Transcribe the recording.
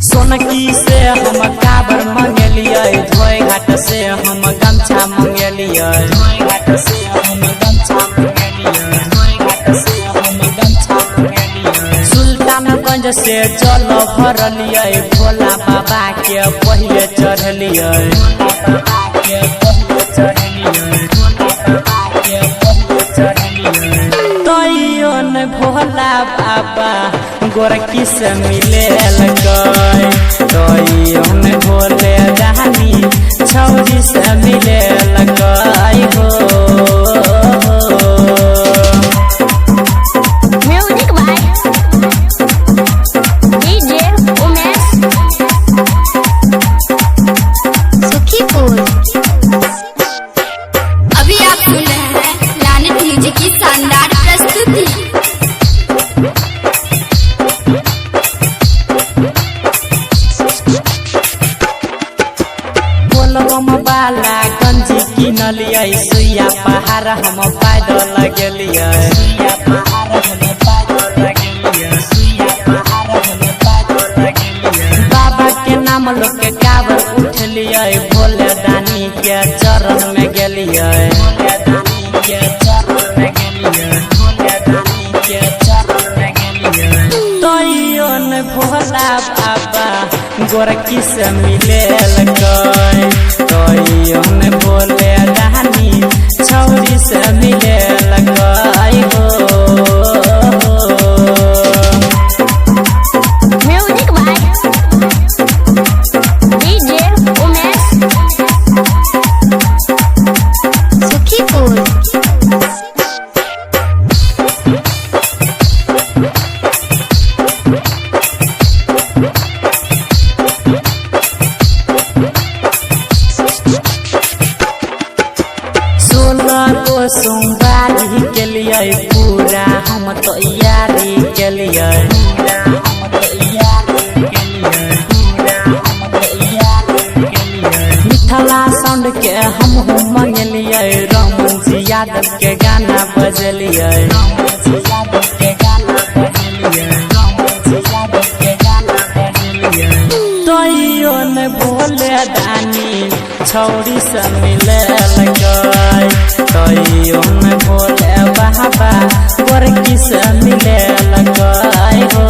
सोनकी से हम काबर मंगलिए, धोए घाट से हम गमछा मंगलिए, धोए घाट से हम गमछा मंगलिए, धोए घाट से हम गमछा मंगलिए। सुल्तानगंज से जल भरलिए, भोला बाबा के पहिले चढ़लिए, भोला बाबा के पहिले चढ़लिए, भोला बाबा के पहिले चढ़लिए। तैयो न भोला बाबा गोरकी से मिले लगय, तैयो न भोले दानी छौरी से मिले लगय हो। Music by DJ Umesh Sukhipur. अभी आप सुन रहे हैं प्लैनेट म्यूजिक की शानदार प्रस्तुति। बोलबम वाला गंजी किनलिए, सुइया पहाड़ हम पैदल गेलिए, सुइया पहाड़ हम पैदल गेलिए, सुइया पहाड़ हम पैदल गेलिए। बाबा के नाम लोग के काबर उठलिए, भोले दानी के चरण में गेलिए, भोले दानी के चरण में गेलिए, भोले दानी के चरण में गेलिए। तैयो न भोला बाबा गोरकी से मिले लगय, तैयो न भोले दानी छौरी से मिले लगय हो। Music by DJ Umesh Sukhipur. सोमवारी के लिए पूरा हम तैयारी के लिए, पूरा हम तैयारी के लिए, पूरा हम तैयारी के लिए। मिथिला साउंड के हम मंगलिए, रमन जी यादव के गाना बजलिए, रमन जी यादव के गाना बजलिए, रमन जी यादव के गाना बजलिए। तैयो न भोले दानी छौरी से मिले लगय, तैयो न भोले बाबा गोरकी से मिले लगय हो।